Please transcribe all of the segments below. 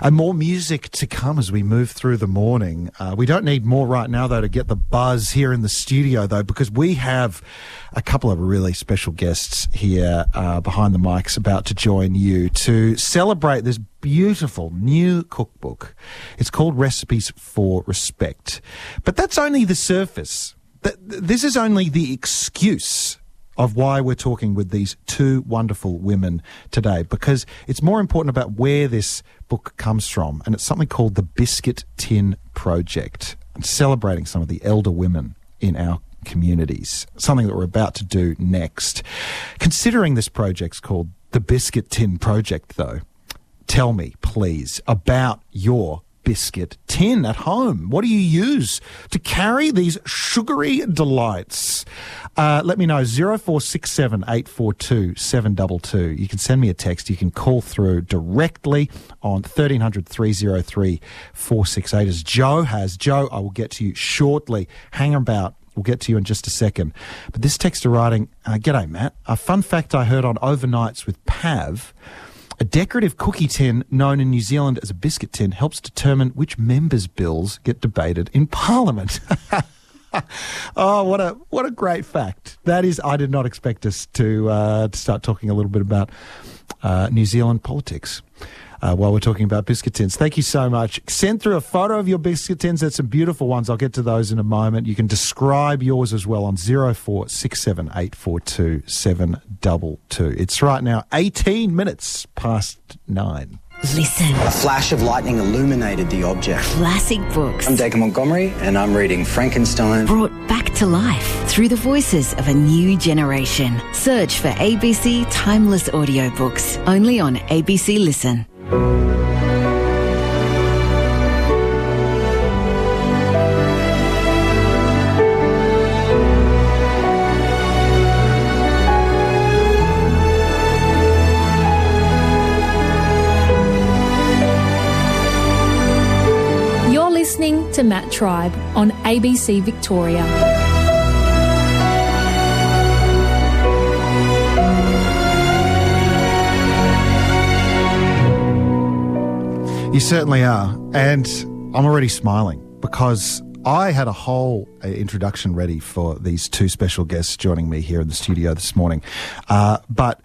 And more music to come as we move through the morning. We don't need more right now, though, to get the buzz here in the studio, though, because we have a couple of really special guests here behind the mics about to join you to celebrate this beautiful new cookbook. It's called Recipes for Respect. But that's only the surface. This is only the excuse of why we're talking with these two wonderful women today, because it's more important about where this book comes from, and it's something called the Biscuit Tin Project, and celebrating some of the elder women in our communities, something that we're about to do next. Considering this project's called the Biscuit Tin Project, though, tell me, please, about your biscuit tin at home. What do you use to carry these sugary delights? Let me know, 0467 842 722. You can send me a text. You can call through directly on 1300 303 468. As Joe has. Joe, I will get to you shortly. Hang about. We'll get to you in just a second. But this texter writing, G'day, Matt. A fun fact I heard on Overnights with Pav: a decorative cookie tin known in New Zealand as a biscuit tin helps determine which members' bills get debated in Parliament. Oh, what a great fact. That is, I did not expect us to start talking a little bit about New Zealand politics while we're talking about biscuit tins. Thank you so much. Send through a photo of your biscuit tins. There's some beautiful ones. I'll get to those in a moment. You can describe yours as well on 0467 842 722. It's right now 18 minutes past 9. Listen. A flash of lightning illuminated the object. Classic books. I'm Dacre Montgomery, and I'm reading Frankenstein. Brought back to life through the voices of a new generation. Search for ABC Timeless Audiobooks. Only on ABC Listen. Listening to Matt Tribe on ABC Victoria. You certainly are, and I'm already smiling because I had a whole introduction ready for these two special guests joining me here in the studio this morning, but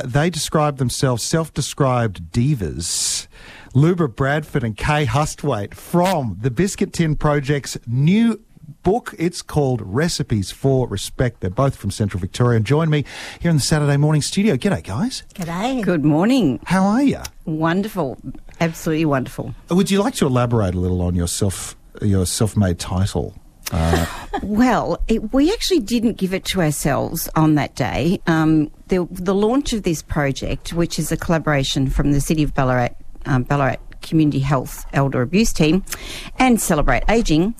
they described themselves, self-described divas, Luba, Bradford and Kay Hustwaite, from the Biscuit Tin Project's new book. It's called Recipes for Respect. They're both from Central Victoria and join me here in the Saturday morning studio. G'day, guys. G'day. Good morning. How are you? Wonderful. Absolutely wonderful. Would you like to elaborate a little on your self-made title? Well, we actually didn't give it to ourselves on that day. The launch of this project, which is a collaboration from the City of Ballarat, Ballarat Community Health Elder Abuse Team and Celebrate Ageing.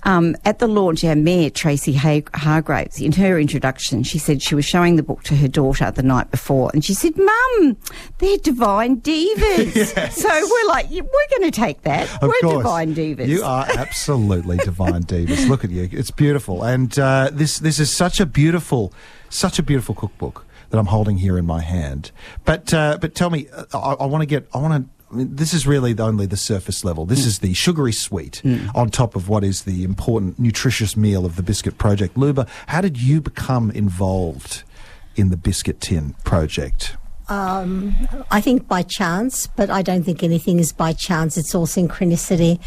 At the launch, our Mayor, Tracy Hargraves, in her introduction, she said she was showing the book to her daughter the night before, and she said, "Mum, they're divine divas." Yes. So we're like, we're going to take that. We're divine divas. You are absolutely divine divas. Look at you. It's beautiful. And this is such a beautiful cookbook that I'm holding here in my hand. But tell me, this is really only the surface level. This is the sugary sweet on top of what is the important, nutritious meal of the Biscuit Project. Luba, how did you become involved in the Biscuit Tin Project? I think by chance, but I don't think anything is by chance. It's all synchronicity.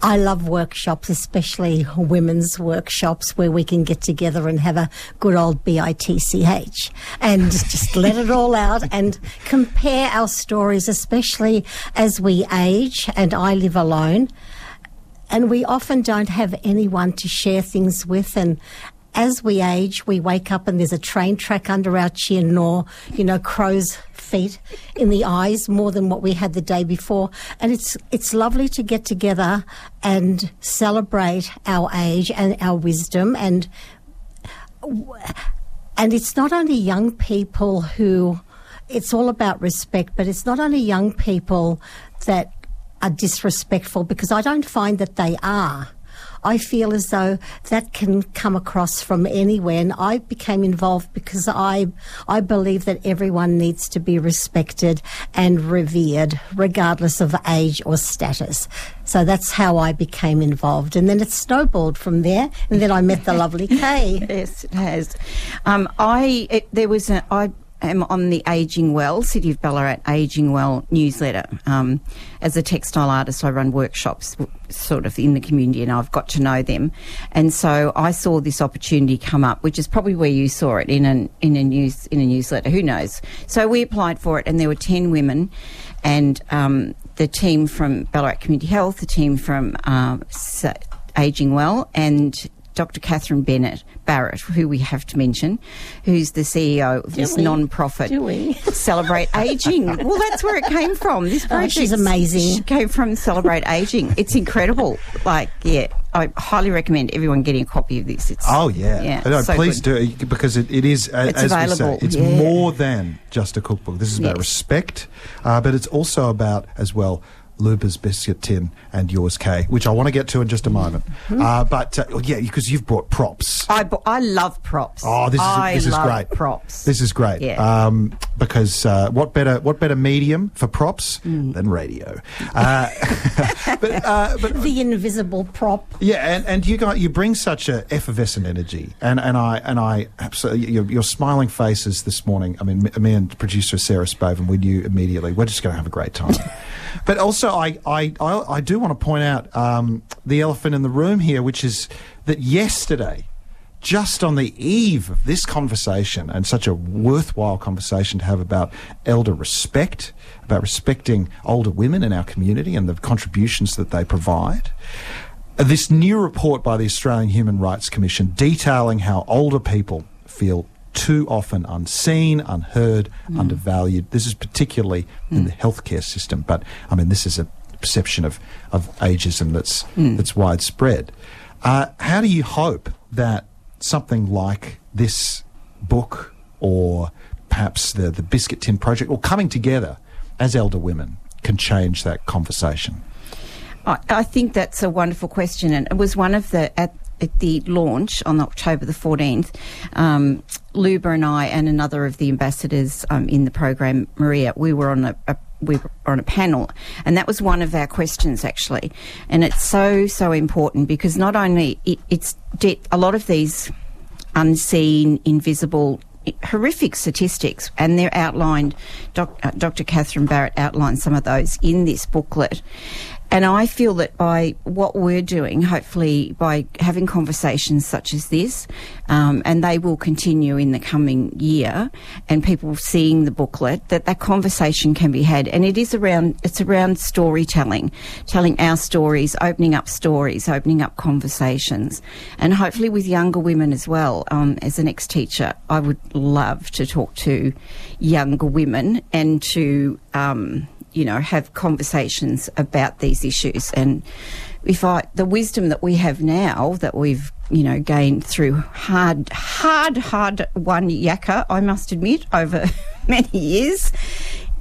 I love workshops, especially women's workshops where we can get together and have a good old BITCH and just let it all out and compare our stories, especially as we age, and I live alone. And we often don't have anyone to share things with, and as we age, we wake up and there's a train track under our chin or, crow's feet in the eyes more than what we had the day before. And it's lovely to get together and celebrate our age and our wisdom. And it's not only young people it's all about respect, but it's not only young people that are disrespectful, because I don't find that they are. I feel as though that can come across from anywhere, and I became involved because I believe that everyone needs to be respected and revered regardless of age or status. So that's how I became involved, and then it snowballed from there, and then I met the lovely Kay. Yes, it has. I am on the Ageing Well, City of Ballarat Ageing Well newsletter. As a textile artist, I run workshops sort of in the community, and I've got to know them. And so I saw this opportunity come up, which is probably where you saw it in a newsletter. Who knows? So we applied for it, and there were 10 women, and the team from Ballarat Community Health, the team from Ageing Well, and Dr. Catherine Barrett, who we have to mention, who's the CEO of this non-profit Celebrate Ageing. Well, that's where it came from. This project, she's amazing. She came from Celebrate Ageing. It's incredible. I highly recommend everyone getting a copy of this. No, so please do, because it is, as available. We say, it's more than just a cookbook. This is about respect, but it's also about, as well, Luba's Biscuit Tin and yours, Kay, which I want to get to in just a moment. Because you've brought props. I love props. Oh, this is great. Props. This is great. Yeah. Because what better medium for props than radio? But the invisible prop. Yeah, and you bring such a effervescent energy, and I absolutely, your smiling faces this morning. I mean, me and producer Sarah Spaven, we knew immediately we're just going to have a great time. But also, I do want to point out the elephant in the room here, which is that yesterday, just on the eve of this conversation, and such a worthwhile conversation to have about elder respect, about respecting older women in our community and the contributions that they provide, this new report by the Australian Human Rights Commission detailing how older people feel too often unseen, unheard, undervalued. This is particularly in the healthcare system, but I mean, this is a perception of ageism that's widespread. How do you hope that something like this book, or perhaps the Biscuit Tin project, or coming together as elder women, can change that conversation? I think that's a wonderful question, and it was one of at the launch on October the 14th, Luba and I and another of the ambassadors in the program, Maria, we were on a panel, and that was one of our questions actually. And it's so important, because not only it's a lot of these unseen, invisible, horrific statistics, and they're outlined. Dr. Catherine Barrett outlined some of those in this booklet. And I feel that by what we're doing, hopefully by having conversations such as this, and they will continue in the coming year, and people seeing the booklet, that conversation can be had. And it's around storytelling, telling our stories, opening up conversations, and hopefully with younger women as well. As an ex-teacher, I would love to talk to younger women and to have conversations about these issues. And the wisdom that we have now, that we've, gained through hard won yakka, I must admit, over many years,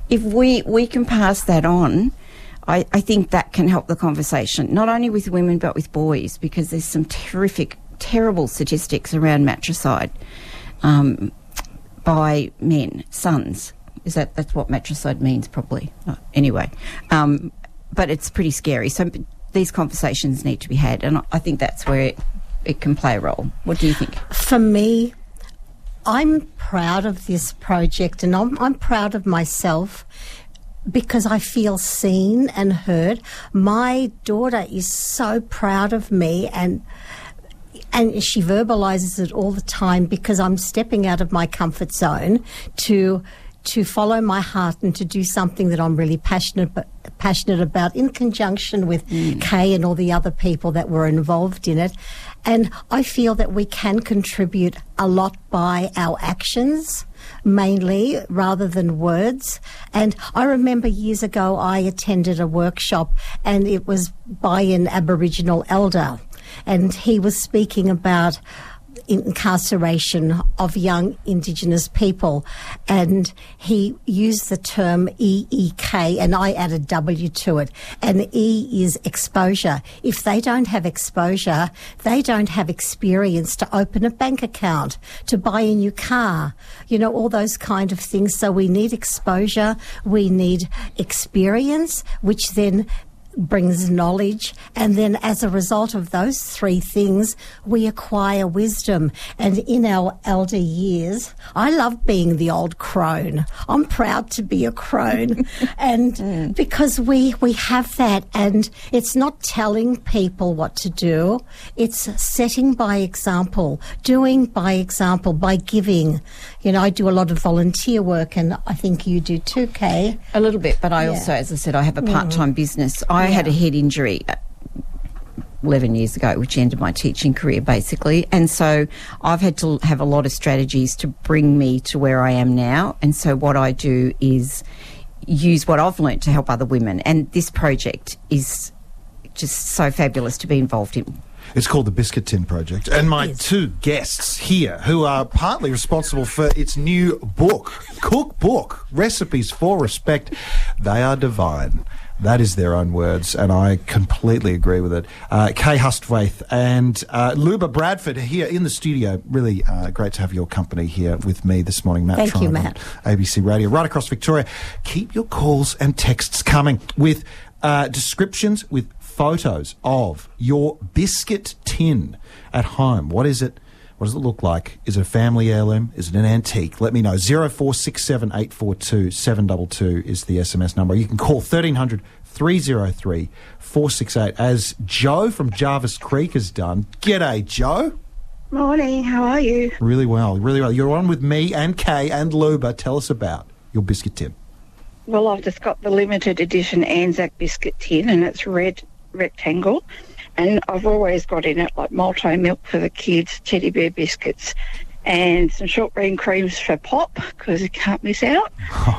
if we can pass that on, I think that can help the conversation, not only with women but with boys, because there's some terrible statistics around matricide by men, sons. That's what matricide means, probably. Anyway, but it's pretty scary. So these conversations need to be had, and I think that's where it can play a role. What do you think? For me, I'm proud of this project, and I'm proud of myself because I feel seen and heard. My daughter is so proud of me, and she verbalises it all the time, because I'm stepping out of my comfort zone to follow my heart and to do something that I'm really passionate about, in conjunction with Kay and all the other people that were involved in it. And I feel that we can contribute a lot by our actions, mainly, rather than words. And I remember years ago I attended a workshop, and it was by an Aboriginal elder, and he was speaking about incarceration of young Indigenous people, and he used the term EEK, and I added W to it, and E is exposure. If they don't have exposure, they don't have experience to open a bank account, to buy a new car, all those kind of things. So we need exposure, we need experience, which then brings knowledge, and then as a result of those three things we acquire wisdom. And in our elder years, I love being the old crone. I'm proud to be a crone. And because we have that, and it's not telling people what to do, it's setting by example, doing by example, by giving. I do a lot of volunteer work, and I think you do too, Kay. A little bit, but I also, as I said, I have a part-time business. I had a head injury 11 years ago, which ended my teaching career, basically. And so I've had to have a lot of strategies to bring me to where I am now. And so what I do is use what I've learnt to help other women. And this project is just so fabulous to be involved in. It's called the Biscuit Tin Project. And my two guests here, who are partly responsible for its new book, cookbook, Recipes for Respect, they are divine. That is their own words, and I completely agree with it. Kay Hustwaite and Luba Bradford are here in the studio. Really great to have your company here with me this morning, Matt. Thank you, Matt. ABC Radio, right across Victoria. Keep your calls and texts coming with descriptions, with photos of your biscuit tin at home. What is it? What does it look like? Is it a family heirloom? Is it an antique? Let me know. 0467 842 722 is the SMS number. You can call 1300 303 468, as Joe from Jarvis Creek has done. G'day, Joe. Morning, how are you? Really well, really well. You're on with me and Kay and Luba. Tell us about your biscuit tin. Well, I've just got the limited edition Anzac biscuit tin, and it's red rectangle. And I've always got in it like malto milk for the kids, teddy bear biscuits, and some shortbread creams for Pop, because you can't miss out.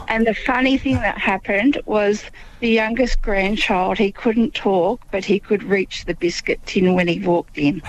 And the funny thing that happened was the youngest grandchild, he couldn't talk, but he could reach the biscuit tin when he walked in.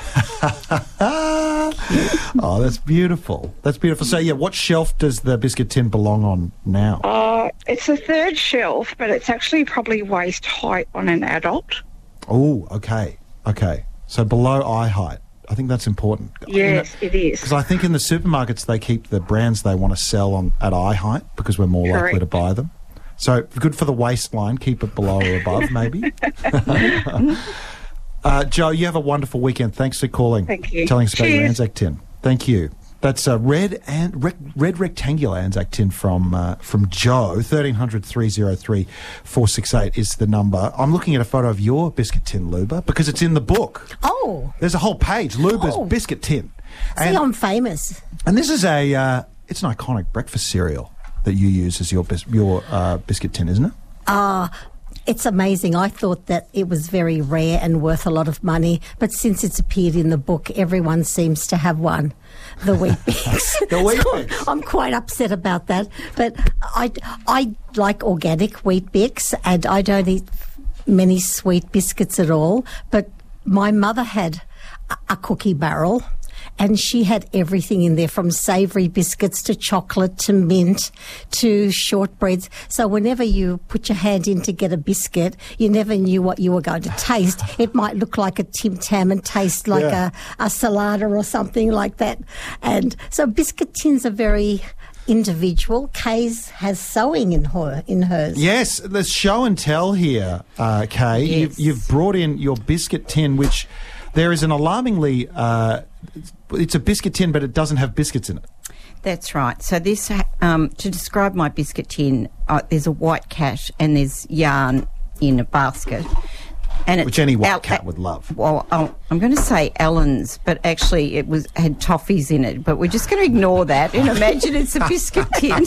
Oh, that's beautiful. That's beautiful. So, yeah, what shelf does the biscuit tin belong on now? It's the third shelf, but it's actually probably waist height on an adult. Oh, okay. Okay. So below eye height. I think that's important. Yes, it is. Because I think in the supermarkets they keep the brands they want to sell at eye height because we're more likely to buy them. So good for the waistline. Keep it below or above, maybe. Joe, you have a wonderful weekend. Thanks for calling. Thank you. Telling us about your Anzac tin. Thank you. That's a red rectangular Anzac tin from Joe. 1300 303 468 is the number. I'm looking at a photo of your biscuit tin, Luba, because it's in the book. Oh. There's a whole page, Luba's biscuit tin. See, I'm famous. And this is it's an iconic breakfast cereal that you use as your biscuit tin, isn't it? It's amazing. I thought that it was very rare and worth a lot of money, but since it's appeared in the book, everyone seems to have one. The Wheat Bix. The Wheat Bix. I'm quite upset about that, but I like organic Wheat Bix, and I don't eat many sweet biscuits at all, but my mother had a cookie barrel, and she had everything in there, from savoury biscuits to chocolate to mint to shortbreads. So whenever you put your hand in to get a biscuit, you never knew what you were going to taste. It might look like a Tim Tam and taste like a salada or something like that. And so biscuit tins are very individual. Kay's has sewing in hers. Yes, there's show and tell here, Kay. Yes. You've brought in your biscuit tin, which there is an alarmingly... it's a biscuit tin, but it doesn't have biscuits in it. That's right. So this, to describe my biscuit tin, there's a white cat and there's yarn in a basket. And which any white cat would love. Well, I'm going to say Ellen's, but actually it had toffees in it. But we're just going to ignore that and imagine it's a biscuit tin.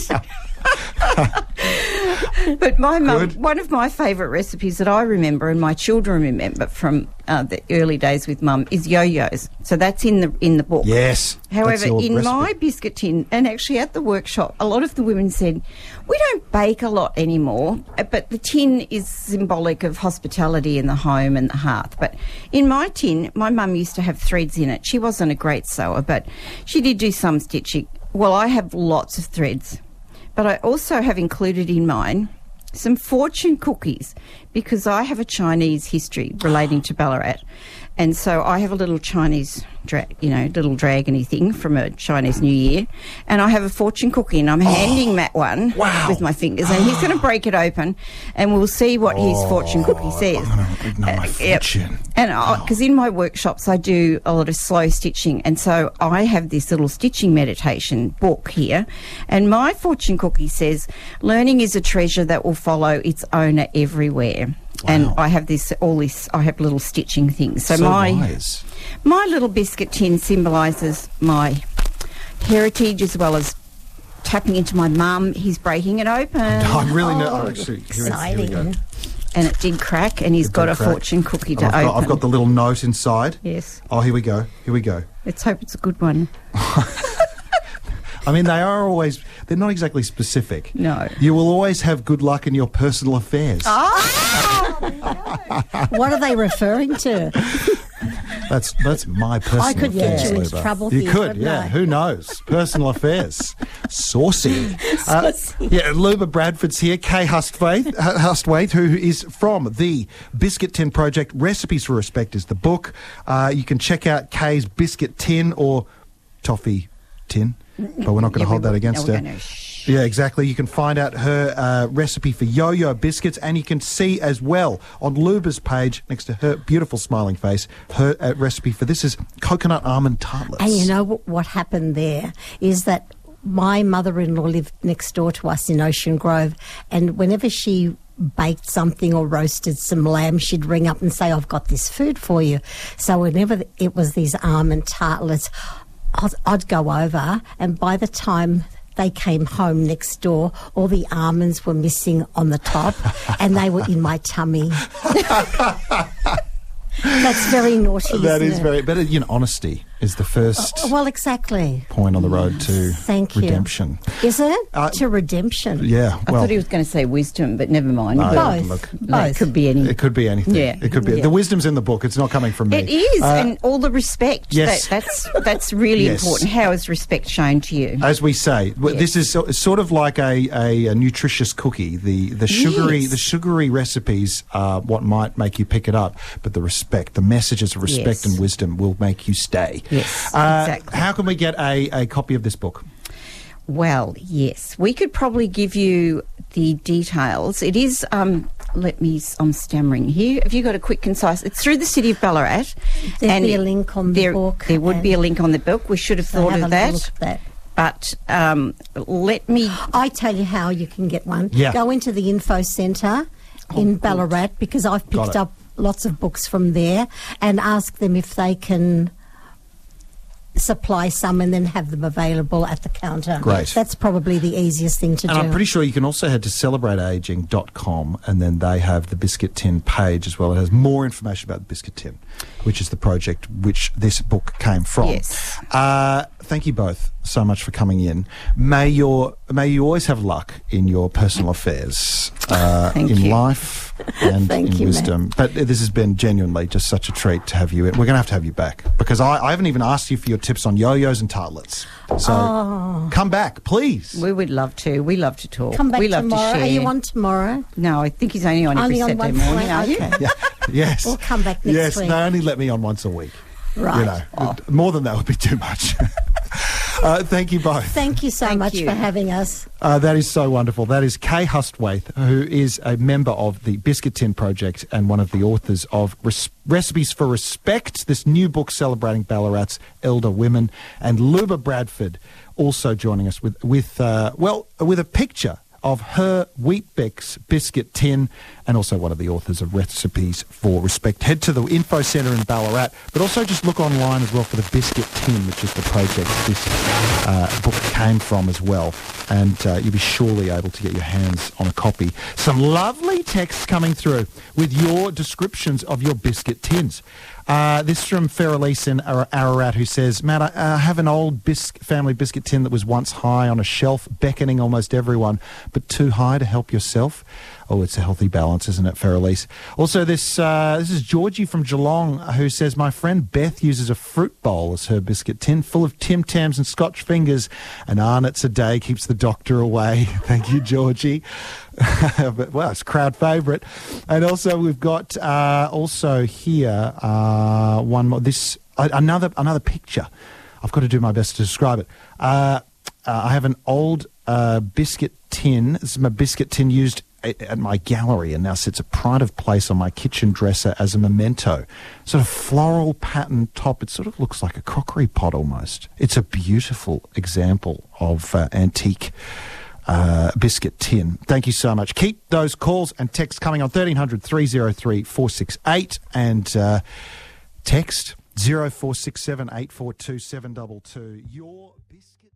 But my mum, one of my favourite recipes that I remember and my children remember from the early days with Mum is yo-yos. So that's in the book. Yes. However, in my biscuit tin, and actually at the workshop, a lot of the women said, we don't bake a lot anymore, but the tin is symbolic of hospitality in the home and the hearth. But in my tin, my mum used to have threads in it. She wasn't a great sewer, but she did do some stitching. Well, I have lots of threads, but I also have included in mine some fortune cookies because I have a Chinese history relating to Ballarat. And so I have a little Chinese, little dragony thing from a Chinese New Year. And I have a fortune cookie and I'm handing Matt one with my fingers. And he's going to break it open and we'll see what his fortune cookie says. I'm going to ignore my fortune. Yep. And because in my workshops I do a lot of slow stitching. And so I have this little stitching meditation book here. And my fortune cookie says, learning is a treasure that will follow its owner everywhere. Wow. And I have I have little stitching things. So my little biscuit tin symbolises my heritage as well as tapping into my mum. He's breaking it open. I'm really actually exciting. Here we go. And it did crack, and he's got a fortune cookie to open. I've got the little note inside. Yes. Oh, here we go. Let's hope it's a good one. I mean, they're not exactly specific. No. You will always have good luck in your personal affairs. What are they referring to? That's my personal affairs. I could get you into Luba. trouble. You could, yeah. I? Who knows? Personal affairs. Saucy. Luba Bradford's here. Kay Hustwaite, who is from the Biscuit Tin Project. Recipes for Respect is the book. You can check out Kay's Biscuit Tin or Toffee Tin. But we're not going to hold that against her. Yeah, exactly. You can find out her recipe for yo-yo biscuits, and you can see as well on Luba's page next to her beautiful smiling face, her recipe for this is coconut almond tartlets. And you know what happened there is that my mother-in-law lived next door to us in Ocean Grove, and whenever she baked something or roasted some lamb, she'd ring up and say, I've got this food for you. So whenever it was these almond tartlets, I'd go over, and by the time they came home next door, all the almonds were missing on the top and they were in my tummy. That's very naughty, That is isn't it? very... But, honesty is the first point on the road to redemption. Is it? To redemption? Yeah. I thought he was going to say wisdom, but never mind. Both. It could be anything. It could be anything. Yeah. It could be. The wisdom's in the book. It's not coming from me. It is, and all the respect. Yes. That's really important. How is respect shown to you? As we say, this is sort of like a nutritious cookie. The sugary recipes are what might make you pick it up, but the messages of respect and wisdom will make you stay. Yes, exactly. How can we get a copy of this book? Well, yes, we could probably give you the details. It is, I'm stammering here. Have you got a quick, concise? It's through the City of Ballarat. There'll be a link on the book. There would be a link on the book. We should have thought of that. Look at that. But let me... I tell you how you can get one. Yeah. Go into the info centre in Ballarat, because I've picked up lots of books from there, and ask them if they can supply some and then have them available at the counter. Great. That's probably the easiest thing to do. And I'm pretty sure you can also head to celebrateaging.com, and then they have the Biscuit Tin page as well. It has more information about the Biscuit Tin, which is the project which this book came from. Yes. Thank you both so much for coming in. May you always have luck in your personal affairs, in life and in wisdom. Matt. But this has been genuinely just such a treat to have you in. We're going to have you back, because I haven't even asked you for your tips on yo-yos and tartlets. So come back, please. We would love to. We love to talk. Come back we love tomorrow. To share. Are you on tomorrow? No, I think he's only on every Saturday morning, are you? Okay. Yes. We'll come back next week. Yes, they only let me on once a week. Right. More than that would be too much. Thank you both. Thank you so much for having us. That is so wonderful. That is Kay Hustwaite, who is a member of the Biscuit Tin Project and one of the authors of Recipes for Respect, this new book celebrating Ballarat's elder women, and Luba Bradford also joining us with a picture of her Weet-Bix Biscuit Tin and also one of the authors of Recipes for Respect. Head to the Info Centre in Ballarat, but also just look online as well for the Biscuit Tin, which is the project this book came from as well. And you'll be surely able to get your hands on a copy. Some lovely texts coming through with your descriptions of your biscuit tins. This from Feralise in Ararat, who says, Matt, I have an old family biscuit tin that was once high on a shelf, beckoning almost everyone, but too high to help yourself. Oh, it's a healthy balance, isn't it, Feralise? Also, this is Georgie from Geelong, who says, my friend Beth uses a fruit bowl as her biscuit tin, full of Tim Tams and Scotch fingers, and Arnott's a day keeps the doctor away. Thank you, Georgie. But, well, it's crowd favourite. And also, we've got also here one more. Another picture. I've got to do my best to describe it. I have an old biscuit tin. This is my biscuit tin used at my gallery and now sits a pride of place on my kitchen dresser as a memento. Sort of floral pattern top. It sort of looks like a crockery pot almost. It's a beautiful example of antique biscuit tin. Thank you so much. Keep those calls and texts coming on 1300 303 468 and text 0467 842 722. Your biscuit